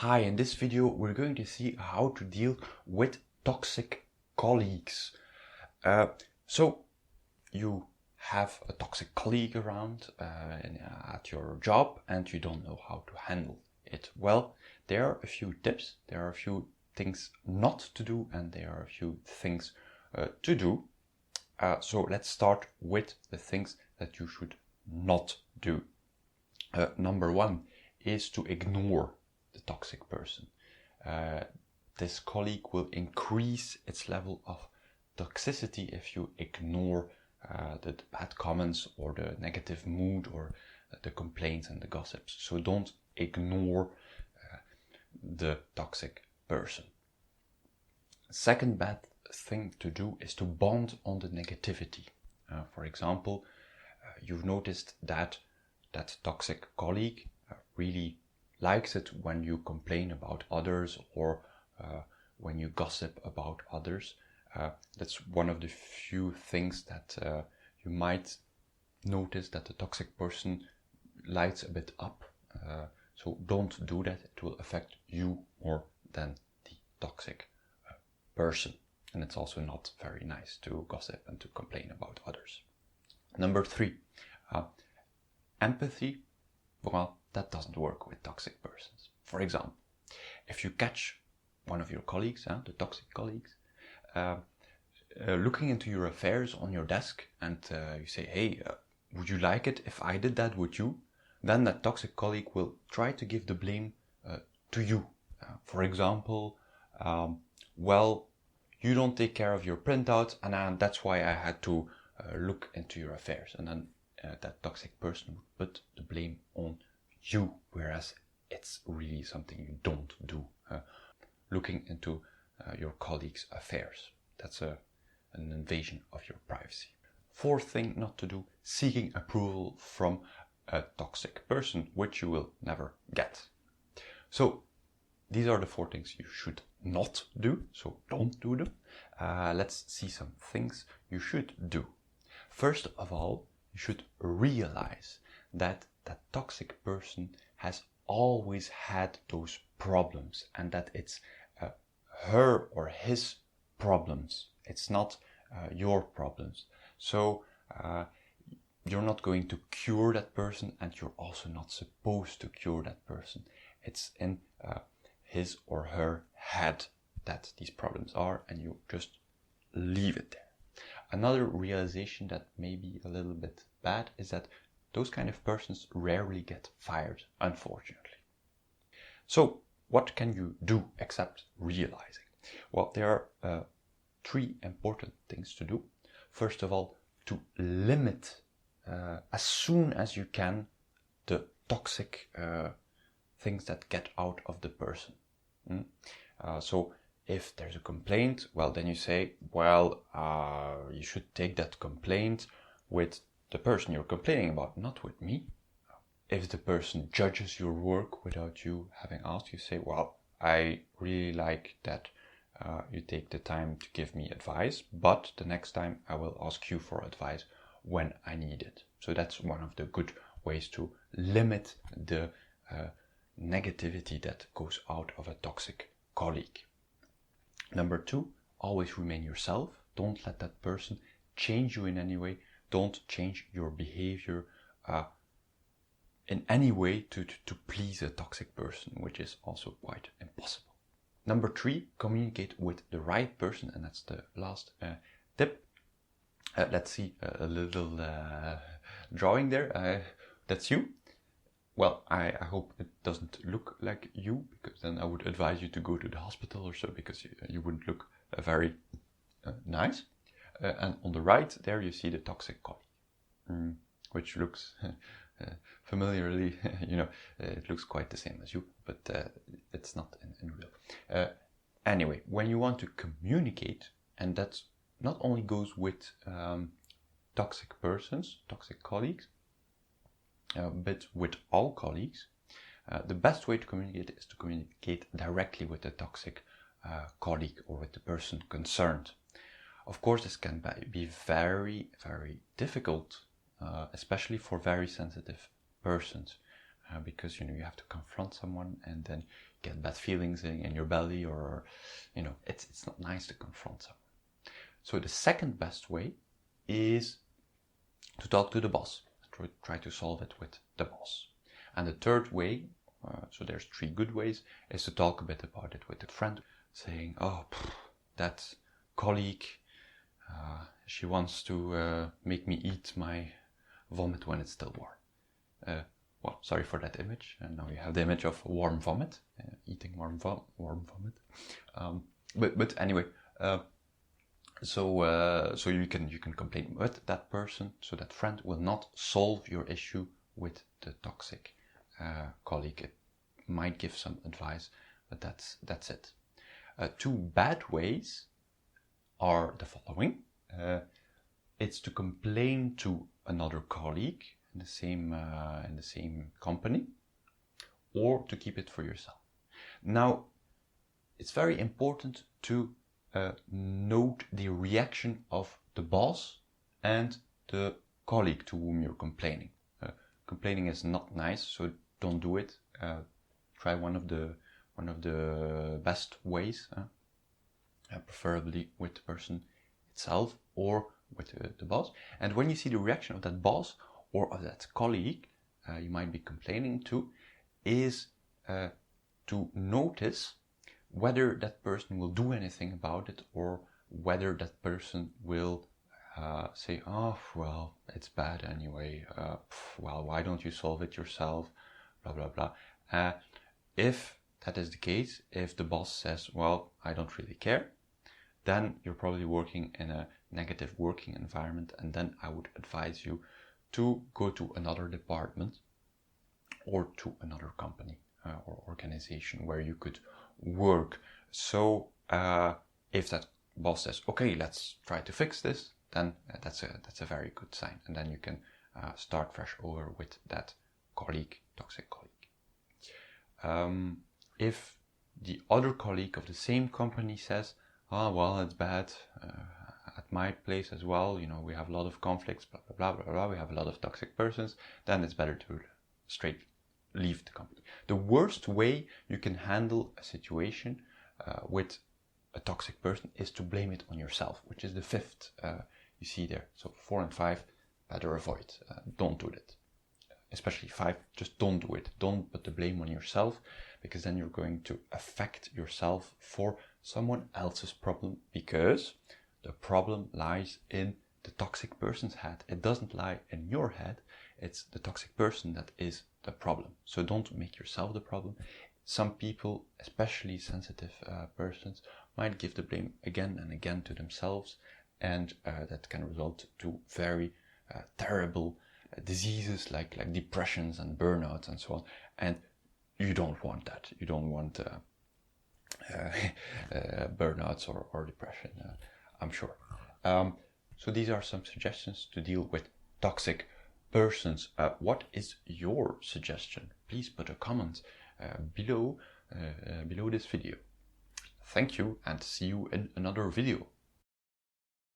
Hi, in this video we're going to see how to deal with toxic colleagues. So you have a toxic colleague around at your job and you don't know how to handle it. Well, there are a few tips, there are a few things not to do, and there are a few things to do. So let's start with the things that you should not do. Number one is to ignore the toxic person. This colleague will increase its level of toxicity if you ignore the bad comments or the negative mood or the complaints and the gossips. So don't ignore the toxic person. Second bad thing to do is to bond on the negativity. For example, you've noticed that that toxic colleague really likes it when you complain about others or when you gossip about others. That's one of the few things that you might notice that the toxic person lights a bit up. So don't do that. It will affect you more than the toxic person. And it's also not very nice to gossip and to complain about others. Number three, empathy. Well, that doesn't work with toxic persons. For example, if you catch one of your colleagues, the toxic colleagues, looking into your affairs on your desk and you say, hey, would you like it if I did that with you? Then that toxic colleague will try to give the blame to you. For example, well, you don't take care of your printout and that's why I had to look into your affairs. And then that toxic person would put the blame on you, whereas it's really something you don't do, looking into your colleagues' affairs. That's an invasion of your privacy. Fourth thing not to do, seeking approval from a toxic person, which you will never get. So these are the four things you should not do, so don't do them. Let's see some things you should do. First of all, you should realize that that toxic person has always had those problems and that it's her or his problems. It's not your problems. So you're not going to cure that person and you're also not supposed to cure that person. It's in his or her head that these problems are, and you just leave it there. Another realization that may be a little bit bad is that those kind of persons rarely get fired, unfortunately. So what can you do except realizing? Well, there are three important things to do. First of all, to limit as soon as you can the toxic things that get out of the person. So if there's a complaint, well, then you say, well, you should take that complaint with the person you're complaining about, not with me. If the person judges your work without you having asked, you say, well, I really like that you take the time to give me advice, but the next time I will ask you for advice when I need it. So that's one of the good ways to limit the negativity that goes out of a toxic colleague. Number two, always remain yourself. Don't let that person change you in any way. Don't change your behavior in any way to please a toxic person, which is also quite impossible. Number three, communicate with the right person, and that's the last tip. Let's see a little drawing there. That's you. Well, I hope it doesn't look like you, because then I would advise you to go to the hospital or so, because you wouldn't look very nice. And on the right there you see the toxic colleague, which looks familiarly, it looks quite the same as you, but it's not in real. Anyway, when you want to communicate, and that not only goes with toxic persons, toxic colleagues, but with all colleagues, the best way to communicate is to communicate directly with the toxic colleague or with the person concerned. Of course, this can be very, very difficult, especially for very sensitive persons, because you have to confront someone and then get bad feelings in your belly, or it's not nice to confront someone. So the second best way is to talk to the boss. Try to solve it with the boss. And the third way, so there's 3 good ways, is to talk a bit about it with a friend, saying, oh, that colleague, she wants to make me eat my vomit when it's still warm. Well, sorry for that image. And now you have the image of warm vomit, eating warm vomit. But anyway, so you can complain with that person, so that friend will not solve your issue with the toxic colleague. It might give some advice, but that's it. 2 bad ways are the following. It's to complain to another colleague in the same company, or to keep it for yourself. Now, it's very important to note the reaction of the boss and the colleague to whom you're complaining. Complaining is not nice, so don't do it. Try one of the best ways, preferably with the person itself or with the boss. And when you see the reaction of that boss or of that colleague you might be complaining to, is to notice whether that person will do anything about it, or whether that person will say, oh, well, it's bad anyway, well, why don't you solve it yourself, blah, blah, blah. If that is the case, if the boss says, well, I don't really care, then you're probably working in a negative working environment, and then I would advise you to go to another department or to another company or organization where you could work. So if that boss says, okay, let's try to fix this, then that's a very good sign, and then you can start fresh over with that toxic colleague. If the other colleague of the same company says, oh, well, it's bad at my place as well, we have a lot of conflicts, blah, blah, blah, blah, blah, we have a lot of toxic persons, then it's better to straight leave the company. The worst way you can handle a situation with a toxic person is to blame it on yourself, which is the 5th you see there. So 4 and 5, better avoid. Don't do that. Especially 5, just don't do it. Don't put the blame on yourself, because then you're going to affect yourself for someone else's problem, because the problem lies in the toxic person's head. It doesn't lie in your head. It's the toxic person that is the problem. So don't make yourself the problem. Some people, especially sensitive persons, might give the blame again and again to themselves, and that can result to very terrible diseases like depressions and burnouts and so on. And you don't want that. You don't want burnouts or depression, I'm sure. So these are some suggestions to deal with toxic persons. What is your suggestion? Please put a comment below this video. Thank you, and see you in another video.